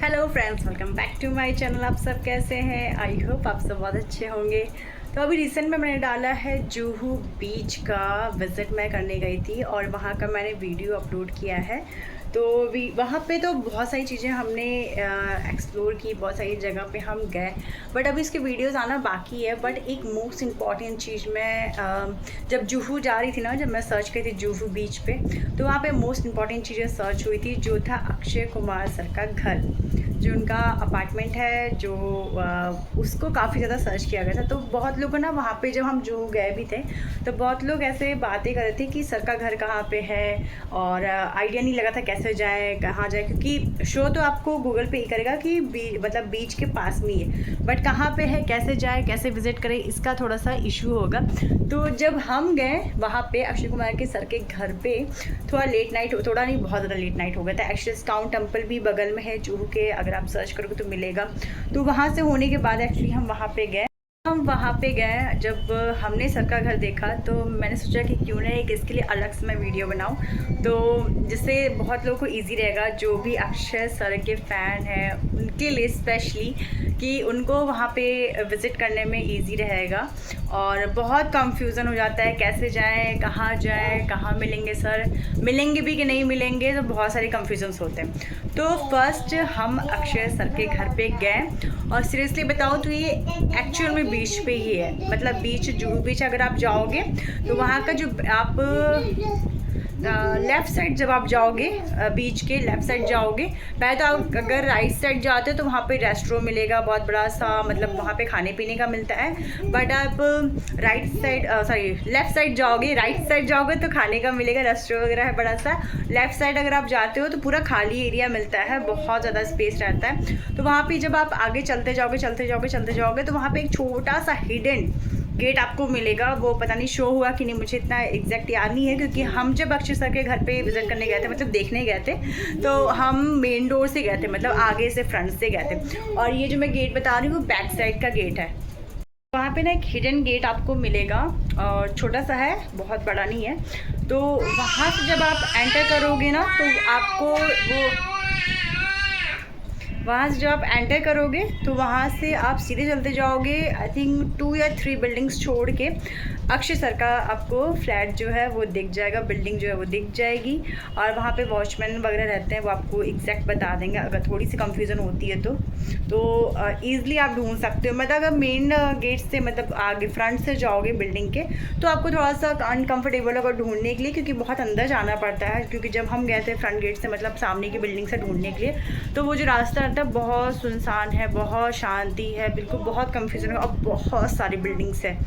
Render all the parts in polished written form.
Hello friends, welcome back to my channel. आप सब कैसे हैं? आई होप आप सब बहुत अच्छे होंगे। तो अभी रिसेंट में मैंने डाला है जुहू बीच का विज़िट मैं करने गई थी और वहाँ का मैंने वीडियो अपलोड किया है। तो वहाँ पे तो बहुत सारी चीज़ें हमने एक्सप्लोर की, बहुत सारी जगह पे हम गए, बट अभी इसके वीडियोस आना बाकी है। बट एक मोस्ट इम्पॉर्टेंट चीज़ मैं जब जुहू जा रही थी ना, जब मैं सर्च करी थी जुहू बीच पे, तो वहाँ पे मोस्ट इम्पॉर्टेंट चीज़ें सर्च हुई थी, जो था अक्षय कुमार सर का घर, जो उनका अपार्टमेंट है, जो उसको काफ़ी ज़्यादा सर्च किया गया था। तो बहुत लोग ना वहाँ पे जब हम जुहू गए भी थे, तो बहुत लोग ऐसे बातें कर रहे थे कि सर का घर कहाँ पे है, और आइडिया नहीं लगा था कैसे जाए, कहाँ जाए, क्योंकि शो तो आपको गूगल पे ही करेगा कि मतलब बीच के पास में ही है, बट कहाँ पे है, कैसे जाए, कैसे विज़िट करें, इसका थोड़ा सा इशू होगा। तो जब हम गए वहाँ पे अक्षय कुमार के सर के घर पे, थोड़ा लेट नाइट, थोड़ा नहीं बहुत ज़्यादा लेट नाइट हो गया था। एक्चुअली स्काउट टेम्पल भी बगल में है जुहू के, अगर आप सर्च करोगे तो मिलेगा। तो वहाँ से होने के बाद एक्चुअली हम वहाँ पे गए। हम वहाँ पे गए, जब हमने सर का घर देखा तो मैंने सोचा कि क्यों ना एक इसके लिए अलग से मैं वीडियो बनाऊँ, तो जिससे बहुत लोगों को इजी रहेगा, जो भी अक्षय सर के फ़ैन हैं उनके लिए स्पेशली, कि उनको वहाँ पे विज़िट करने में इजी रहेगा। और बहुत कंफ्यूजन हो जाता है, कैसे जाएं, कहाँ मिलेंगे सर, मिलेंगे भी कि नहीं मिलेंगे, तो बहुत सारे कंफ्यूजन्स होते हैं। तो फर्स्ट हम अक्षय सर के घर पे गए, और सीरियसली बताऊँ तो ये एक्चुअल में बीच पे ही है। मतलब बीच, जुहू बीच अगर आप जाओगे तो वहाँ का जो आप लेफ़्ट साइड जब आप जाओगे, बीच के लेफ़्ट साइड जाओगे, पहले तो आप अगर राइट साइड जाते हो तो वहाँ पे रेस्टोरेंट मिलेगा बहुत बड़ा सा, मतलब वहाँ पे खाने पीने का मिलता है। बट आप राइट साइड लेफ़्ट साइड जाओगे, राइट साइड जाओगे तो खाने का मिलेगा, रेस्टोरेंट वगैरह है बड़ा सा। लेफ़्ट साइड अगर आप जाते हो तो पूरा खाली एरिया मिलता है, बहुत ज़्यादा स्पेस रहता है। तो वहाँ पे जब आप आगे चलते जाओगे तो वहाँ पे एक छोटा सा हिडन गेट आपको मिलेगा। वो पता नहीं शो हुआ कि नहीं, मुझे इतना एग्जैक्ट याद नहीं है, क्योंकि हम जब अक्षय सर के घर पे विज़िट करने गए थे, मतलब देखने गए थे, तो हम मेन डोर से गए थे, मतलब आगे से, फ्रंट से गए थे। और ये जो मैं गेट बता रही हूँ वो बैक साइड का गेट है। वहाँ पे ना एक हिडन गेट आपको मिलेगा, और छोटा सा है, बहुत बड़ा नहीं है। तो वहाँ से जब आप एंटर करोगे ना, तो आपको वहाँ से जब आप एंटर करोगे तो वहाँ से आप सीधे चलते जाओगे, आई थिंक 2 या 3 बिल्डिंग्स छोड़ के अक्षय सर का आपको फ्लैट जो है वो दिख जाएगा, बिल्डिंग जो है वो दिख जाएगी। और वहाँ पे वॉचमैन वगैरह रहते हैं, वो आपको एग्जैक्ट बता देंगे अगर थोड़ी सी कंफ्यूजन होती है तो ईज़िली आप ढूंढ सकते हो। मतलब अगर मेन गेट से, मतलब आगे फ्रंट से जाओगे बिल्डिंग के, तो आपको थोड़ा सा अनकम्फर्टेबल होगा ढूंढने के लिए, क्योंकि बहुत अंदर जाना पड़ता है। क्योंकि जब हम गए थे फ्रंट गेट से, मतलब सामने की बिल्डिंग से ढूंढने के लिए, तो वो जो रास्ता रहता है बहुत सुनसान है, बहुत शांति है, बिल्कुल बहुत कंफ्यूजन है, और बहुत सारी बिल्डिंग्स है,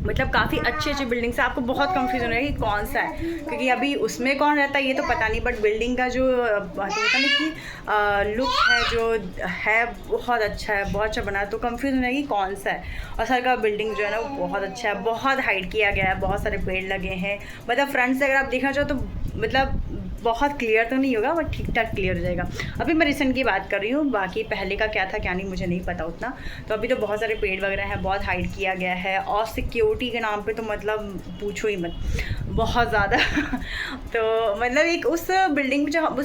मतलब काफ़ी अच्छी बिल्डिंग्स है। आपको बहुत कंफ्यूजन है कि कौन सा है, क्योंकि अभी उसमें कौन रहता है ये तो पता नहीं, बट बिल्डिंग का जो होता है ना कि लुक है, जो है बहुत अच्छा है, बहुत अच्छा बना है, तो कंफ्यूजन है कि कौन सा है। और सर का बिल्डिंग जो है ना वो बहुत अच्छा है, बहुत हाइट किया गया है, बहुत सारे पेड़ लगे हैं। मतलब फ्रंट से अगर आप देखना चाहो तो मतलब बहुत क्लियर तो नहीं होगा, बट ठीक ठाक क्लियर हो जाएगा। अभी मैं रिसेंट की बात कर रही हूँ, बाकी पहले का क्या था क्या नहीं मुझे नहीं पता उतना। तो अभी तो बहुत सारे पेड़ वगैरह हैं, बहुत हाइट किया गया है, और सिक्योरिटी के नाम पे तो मतलब पूछो ही मत, बहुत ज़्यादा तो मतलब एक उस बिल्डिंग पे, जब हम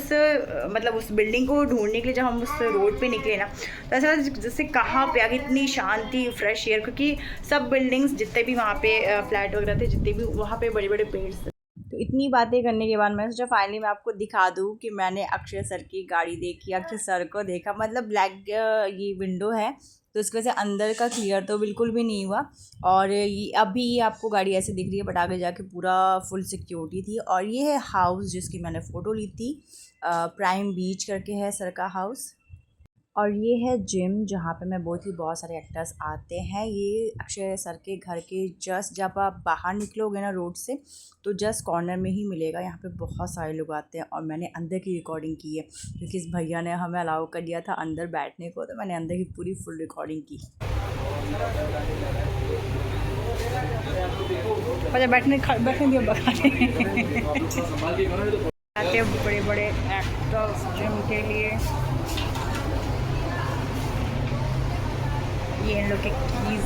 मतलब उस बिल्डिंग को ढूंढने के लिए जब हम उस रोड पे निकले ना, तो ऐसा जैसे कहाँ पे आगे इतनी शांति, फ्रेश एयर, क्योंकि सब बिल्डिंग्स जितने भी वहाँ पे फ्लैट वगैरह थे, जितने भी वहाँ पे बड़े बड़े पेड़ थे। तो इतनी बातें करने के बाद मैंने सोचा फाइनली मैं आपको दिखा दूँ कि मैंने अक्षय सर की गाड़ी देखी, अक्षय सर को देखा। मतलब ब्लैक ये विंडो है, तो इसकी वजह से अंदर का क्लियर तो बिल्कुल भी नहीं हुआ। और ये अभी ये आपको गाड़ी ऐसे दिख रही है, बट आगे जाके पूरा फुल सिक्योरिटी थी। और ये है हाउस जिसकी मैंने फ़ोटो ली थी, प्राइम बीच करके है सर का हाउस। और ये है जिम, जहाँ पे मैं बहुत सारे एक्टर्स आते हैं। ये अक्षय सर के घर के जस्ट जब आप बाहर निकलोगे ना रोड से, तो जस्ट कॉर्नर में ही मिलेगा। यहाँ पे बहुत सारे लोग आते हैं, और मैंने अंदर की रिकॉर्डिंग की है, क्योंकि इस भैया ने हमें अलाउ कर दिया था अंदर बैठने को, तो मैंने अंदर की पूरी फुल रिकॉर्डिंग की। बैठने दिया बड़े बड़े एक्टर्स जिम के लिए। ये इन लोग के कीज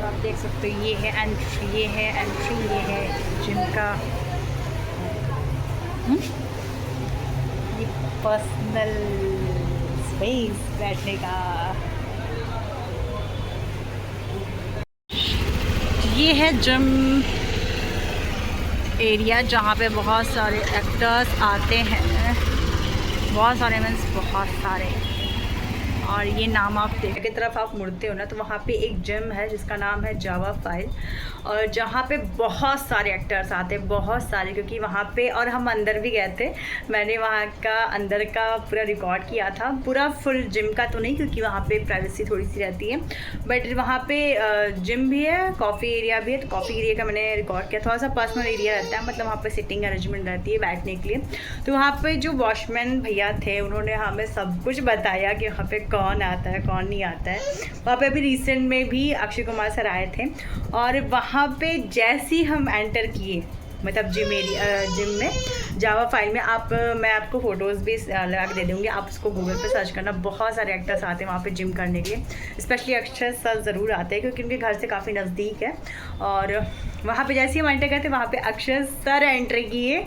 आप देख सकते हो। ये है एंट्री, ये है एंट्री, ये है जिम का। पर्सनल स्पेस बैठने का। ये है जिम एरिया जहाँ पे बहुत सारे एक्टर्स आते हैं, बहुत सारे मीन्स बहुत सारे। और ये नाम आप देख की तरफ आप मुड़ते हो ना तो वहाँ पे एक जिम है जिसका नाम है जावा फाइल, और जहाँ पे बहुत सारे एक्टर्स आते हैं, बहुत सारे, क्योंकि वहाँ पे, और हम अंदर भी गए थे, मैंने वहाँ का अंदर का पूरा रिकॉर्ड किया था, पूरा फुल जिम का तो नहीं क्योंकि वहाँ पे प्राइवेसी थोड़ी सी रहती है, बट वहाँ पे जिम भी है, कॉफ़ी एरिया भी है, तो कॉफ़ी एरिया का मैंने रिकॉर्ड किया। थोड़ा सा पर्सनल एरिया रहता है, मतलब वहाँ पर सिटिंग अरेंजमेंट रहती है बैठने के लिए। तो वहाँ पर जो वॉचमैन भैया थे उन्होंने हमें सब कुछ बताया कि वहाँ पर कौन आता है कौन नहीं आता है। वहाँ पे अभी रिसेंट में भी अक्षय कुमार सर आए थे, और वहाँ पे जैसे ही हम एंटर किए, मतलब जिम में जावा फाइल में, मैं आपको फ़ोटोज़ भी लगा के दे दूँगी, आप उसको गूगल पे सर्च करना। बहुत सारे एक्टर्स आते हैं वहाँ पे जिम करने के लिए, स्पेशली अक्षय सर ज़रूर आते हैं क्योंकि उनके घर से काफ़ी नज़दीक है। और वहाँ पे जैसे ही हम एंटर गए थे वहाँ पे अक्षय सर एंट्री किए,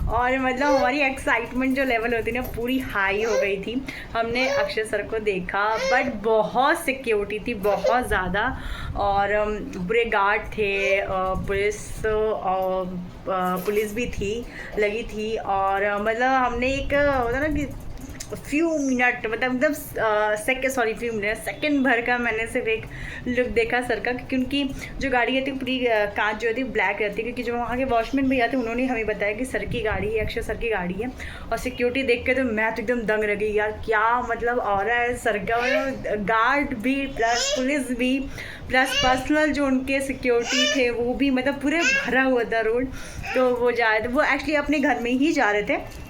और मतलब हमारी एक्साइटमेंट जो लेवल होती है ना पूरी हाई हो गई थी। हमने अक्षय सर को देखा, बट बहुत सिक्योरिटी थी, बहुत ज़्यादा, और पूरे गार्ड थे, पुलिस भी थी लगी थी। और मतलब हमने एक होता ना कि फ्यू मिनट, मतलब एकदम सेकेंड भर का मैंने सिर्फ एक लुक देखा सर का, क्योंकि उनकी जो गाड़ी रहती है पूरी कांच जो होती है ब्लैक रहती है, क्योंकि जो वहाँ के वॉचमैन भैया थे उन्होंने हमें बताया कि सर की गाड़ी है, अक्षय सर की गाड़ी है। और सिक्योरिटी देख के तो मैं तो एकदम दंग रह गई यार, क्या मतलब और है सर का, गार्ड भी प्लस पुलिस भी प्लस पर्सनल जो उनके सिक्योरिटी थे वो भी, मतलब पूरे भरा हुआ था रोड। तो वो जा रहे थे, वो एक्चुअली अपने घर में ही जा रहे थे।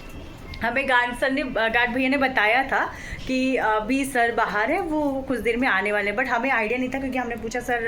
हमें गार्ड भैया ने बताया था कि अभी सर बाहर है, वो कुछ देर में आने वाले हैं, बट हमें आइडिया नहीं था क्योंकि हमने पूछा सर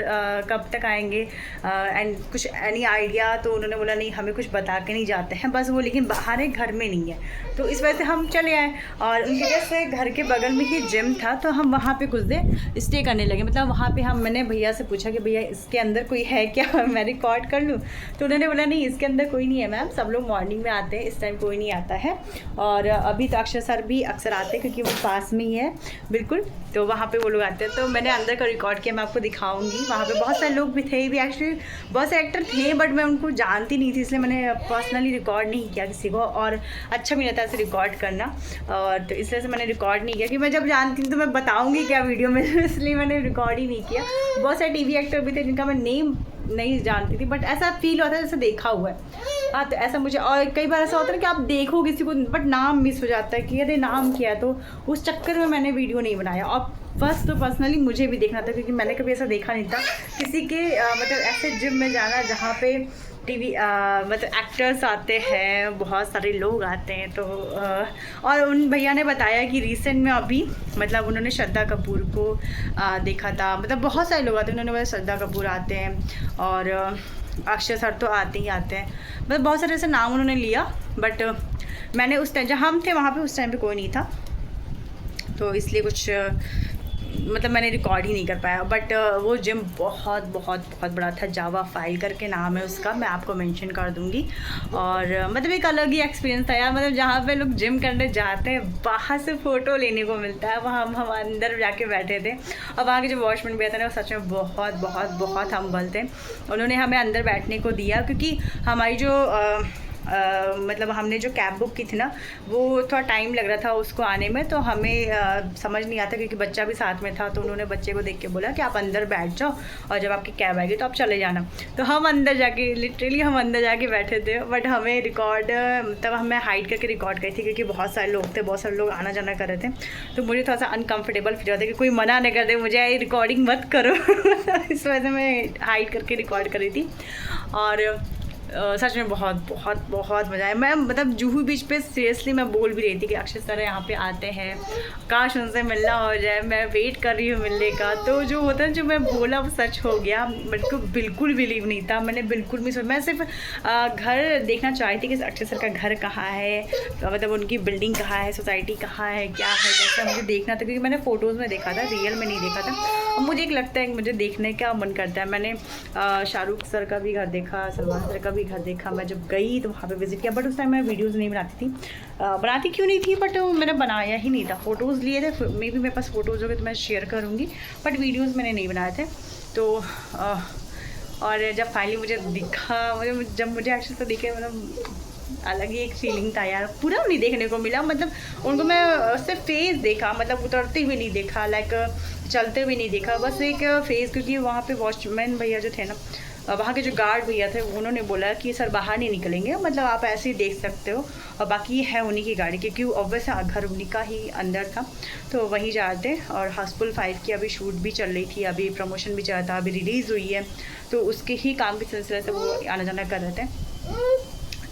कब तक आएंगे एंड कुछ एनी आइडिया, तो उन्होंने बोला नहीं हमें कुछ बता के नहीं जाते हैं बस वो, लेकिन बाहर है घर में नहीं है। तो इस वजह से हम चले आए, और उनके जैसे घर के बगल में ही जिम था तो हम वहाँ पे कुछ देर स्टे करने लगे। मतलब वहाँ पे मैंने भैया से पूछा कि भैया इसके अंदर कोई है क्या, मैं रिकॉर्ड कर लूँ? तो उन्होंने बोला नहीं इसके अंदर कोई नहीं है मैम, सब लोग मॉर्निंग में आते हैं, इस टाइम कोई नहीं आता है। और अभी तो अक्षय सर भी अक्सर आते हैं क्योंकि वो पास में ही है बिल्कुल, तो वहाँ पे वो लोग आते हैं। तो मैंने अंदर का रिकॉर्ड किया, मैं आपको दिखाऊंगी। वहाँ पे बहुत सारे लोग भी थे, भी एक्चुअली बहुत से एक्टर थे, बट मैं उनको जानती नहीं थी, इसलिए मैंने पर्सनली रिकॉर्ड नहीं किया किसी को, और अच्छा भी नहीं था ऐसे रिकॉर्ड करना, और तो इसलिए से मैंने रिकॉर्ड नहीं किया कि मैं जब जानती हूँ तो मैं बताऊँगी क्या वीडियो में, इसलिए मैंने रिकॉर्ड ही नहीं किया। बहुत सारे टीवी एक्टर भी थे जिनका मैं नेम नहीं जानती थी, बट ऐसा फील होता है जैसे देखा हुआ है। हाँ, तो ऐसा मुझे, और कई बार ऐसा होता है कि आप देखो किसी को बट नाम मिस हो जाता है कि अरे नाम क्या है, तो उस चक्कर में मैंने वीडियो नहीं बनाया। और फर्स्ट तो पर्सनली मुझे भी देखना था क्योंकि मैंने कभी ऐसा देखा नहीं था किसी के मतलब ऐसे जिम में जाना जहाँ पे टीवी मतलब एक्टर्स आते हैं, बहुत सारे लोग आते हैं। तो और उन भैया ने बताया कि रिसेंट में अभी मतलब उन्होंने श्रद्धा कपूर को देखा था, मतलब बहुत सारे लोग आते हैं, उन्होंने बताया श्रद्धा कपूर आते हैं और अक्षय सर तो आते ही आते हैं, मतलब बहुत सारे ऐसे नाम उन्होंने लिया। बट मैंने उस टाइम जहाँ हम थे वहाँ पे उस टाइम पे कोई नहीं था, तो इसलिए कुछ मतलब मैंने रिकॉर्ड ही नहीं कर पाया। बट वो जिम बहुत बहुत बहुत बड़ा था, जावा फाइल करके नाम है उसका, मैं आपको मेंशन कर दूंगी। और मतलब एक अलग ही एक्सपीरियंस था यार, मतलब जहाँ पे लोग जिम करने जाते हैं बाहर से फ़ोटो लेने को मिलता है, वहाँ हम अंदर जाके बैठे थे। और वहाँ के जो वॉचमैन भैया थे ना वो सच में बहुत बहुत बहुत हम्बल थे, उन्होंने हमें अंदर बैठने को दिया क्योंकि हमारी जो मतलब हमने जो कैब बुक की थी ना वो थोड़ा टाइम लग रहा था उसको आने में, तो हमें समझ नहीं आता क्योंकि बच्चा भी साथ में था, तो उन्होंने बच्चे को देख के बोला कि आप अंदर बैठ जाओ और जब आपकी कैब आएगी तो आप चले जाना। तो हम अंदर जाके लिटरली हम अंदर जाके बैठे थे, बट हमें रिकॉर्ड मतलब हमें हाइड करके रिकॉर्ड करी थी क्योंकि बहुत सारे लोग थे, बहुत सारे लोग आना जाना कर रहे थे, तो मुझे थोड़ा सा अनकम्फर्टेबल फील होता है कि कोई मना नहीं कर दे मुझे रिकॉर्डिंग मत करो इस वजह से मैं हाइड करके रिकॉर्ड करी थी। और सच में बहुत बहुत बहुत मज़ा आया। मैं मतलब जुहू बीच पे सीरियसली मैं बोल भी रही थी कि अक्षय सर यहाँ पे आते हैं, काश उनसे मिलना हो जाए, मैं वेट कर रही हूँ मिलने का। तो जो होता है जो मैं बोला वो सच हो गया, मेरे को बिल्कुल बिलीव नहीं था, मैंने बिल्कुल भी मैं सिर्फ घर देखना चाहती थी कि अक्षय सर का घर कहाँ है, मतलब उनकी बिल्डिंग कहाँ है, सोसाइटी कहाँ है, क्या है, कैसा मुझे देखना था क्योंकि मैंने फ़ोटोज़ में देखा था, रियल में नहीं देखा था। मुझे एक लगता है, मुझे देखने का मन करता है। मैंने शाहरुख सर का भी घर देखा, सलमान सर का भी घर देखा। मैं जब गई तो वहाँ पे विज़िट किया, बट उस टाइम मैं वीडियोज़ नहीं बनाती थी। बनाती क्यों नहीं थी, बट मैंने बनाया ही नहीं था। फ़ोटोज़ लिए थे, मे बी मेरे पास फ़ोटोज़ हो गए तो मैं शेयर करूँगी, बट वीडियोज़ मैंने नहीं बनाए थे। तो और जब फाइनली मुझे दिखा, जब मुझे एक्चुअली तो दिखे, मतलब अलग ही एक फीलिंग था यार। पूरा नहीं देखने को मिला, मतलब उनको मैं सिर्फ फेस देखा, मतलब उतरते हुए नहीं देखा, लाइक चलते हुए नहीं देखा, बस एक फेस। क्योंकि वहाँ पे वॉचमैन भैया जो थे ना, वहाँ के जो गार्ड भैया थे, उन्होंने बोला कि सर बाहर नहीं निकलेंगे, मतलब आप ऐसे ही देख सकते हो, और बाकी है उन्हीं की गाड़ी, क्योंकि ऑब्वियस घर उन्हीं का ही अंदर था, तो वहीं जाते। और हाउसफुल 5 की अभी शूट भी चल रही थी, अभी प्रमोशन भी चल रहा था, अभी रिलीज़ हुई है, तो उसके ही काम के सिलसिले से वो आना जाना कर रहे थे।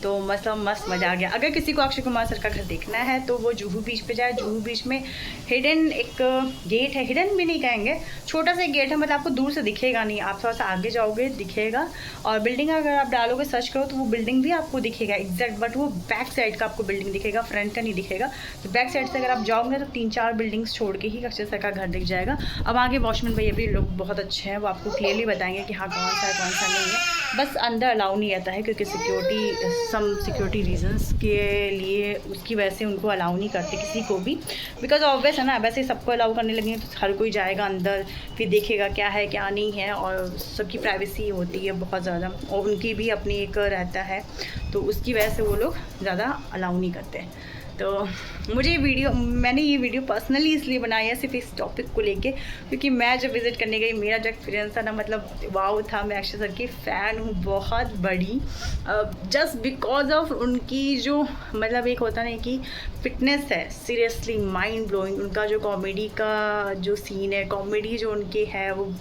तो मतलब मस्त मज़ा आ गया। अगर किसी को अक्षय कुमार सर का घर देखना है तो वो जुहू बीच पे जाए। जुहू बीच में हिडन एक गेट है, हिडन भी नहीं कहेंगे, छोटा सा गेट है, मतलब आपको दूर से दिखेगा नहीं, आप थोड़ा सा आगे जाओगे दिखेगा। और बिल्डिंग अगर आप डालोगे सर्च करो तो वो बिल्डिंग भी आपको दिखेगा एग्जैक्ट, बट वो बैक साइड का आपको बिल्डिंग दिखेगा, फ्रंट का नहीं दिखेगा। तो बैक साइड से अगर आप जाओगे तो 3-4 बिल्डिंग्स छोड़ के ही अक्षय सर का घर दिख जाएगा। अब आगे वॉचमैन भैया भी लोग बहुत अच्छे हैं, वो आपको क्लियरली बताएंगे कि हाँ कौन सा है कौन सा नहीं है। बस अंदर अलाउ नहीं रहता है, क्योंकि सिक्योरिटी रीजंस के लिए, उसकी वजह से उनको अलाउ नहीं करते किसी को भी, बिकॉज ऑब्वियस है ना, वैसे सबको अलाउ करने लगे तो हर कोई जाएगा अंदर, फिर देखेगा क्या है क्या नहीं है, और सबकी प्राइवेसी होती है बहुत ज़्यादा, और उनकी भी अपनी एक रहता है, तो उसकी वजह से वो लोग ज़्यादा अलाउ नहीं करते। तो मैंने ये वीडियो पर्सनली इसलिए बनाई है सिर्फ इस टॉपिक को लेके, क्योंकि मैं जब विज़िट करने गई, मेरा जो एक्सपीरियंस था ना, मतलब वाव था। मैं अक्षय सर की फ़ैन हूँ बहुत बड़ी, जस्ट बिकॉज ऑफ उनकी जो, मतलब एक होता नहीं कि फिटनेस है, सीरियसली माइंड ब्लोइंग। उनका जो कॉमेडी का जो सीन है, कॉमेडी जो उनकी है वो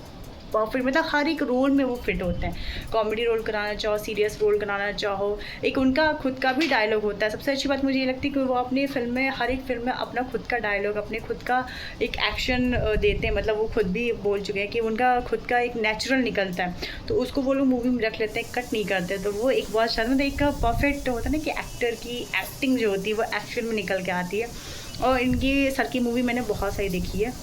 परफेक्ट, मतलब हर एक रोल में वो फिट होते हैं। कॉमेडी रोल कराना चाहो, सीरियस रोल कराना चाहो, एक उनका खुद का भी डायलॉग होता है। सबसे अच्छी बात मुझे ये लगती है कि वो अपनी फिल्म में, हर एक फिल्म में अपना खुद का डायलॉग, अपने खुद का एक एक्शन देते हैं। मतलब वो खुद भी बोल चुके हैं कि उनका खुद का एक नेचुरल निकलता है, तो उसको वो लोग मूवी में रख लेते हैं, कट नहीं करते। तो वो एक बहुत अच्छा, मतलब एक परफेक्ट होता है ना कि एक्टर की एक्टिंग जो होती है वो एक्शन में निकल के आती है। और इनकी सर की मूवी मैंने बहुत सारी देखी है,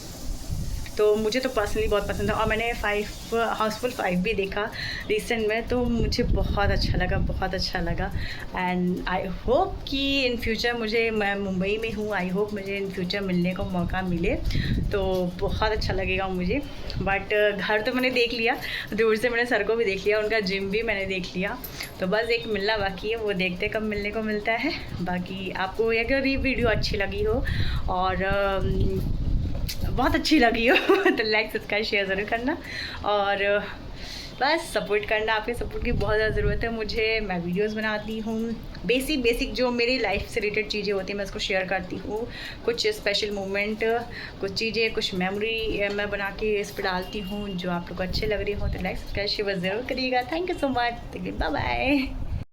तो मुझे तो पर्सनली बहुत पसंद है। और मैंने हाउसफुल 5 भी देखा रिसेंट में, तो मुझे बहुत अच्छा लगा, बहुत अच्छा लगा। एंड आई होप कि इन फ्यूचर मैं मुंबई में हूँ, आई होप मुझे इन फ्यूचर मिलने का मौका मिले, तो बहुत अच्छा लगेगा मुझे। बट घर तो मैंने देख लिया, दूर से मैंने सर को भी देख लिया, उनका जिम भी मैंने देख लिया, तो बस एक मिलना बाकी है, वो देखते कब मिलने को मिलता है। बाकी आपको अगर ये वीडियो अच्छी लगी हो और बहुत अच्छी लगी हो तो लाइक सब्सक्राइब शेयर ज़रूर करना, और बस सपोर्ट करना। आपके सपोर्ट की बहुत ज़्यादा ज़रूरत है मुझे। मैं वीडियोस बनाती हूँ, बेसिक जो मेरी लाइफ से रिलेटेड चीज़ें होती हैं मैं उसको शेयर करती हूँ। कुछ स्पेशल मोमेंट, कुछ चीज़ें, कुछ मेमोरी मैं बना के इस पर डालती हूँ जो आप लोग को अच्छे लग रही हो। तो लाइक सब्सक्राइब शेयर ज़रूर करिएगा। Thank you so much, bye bye.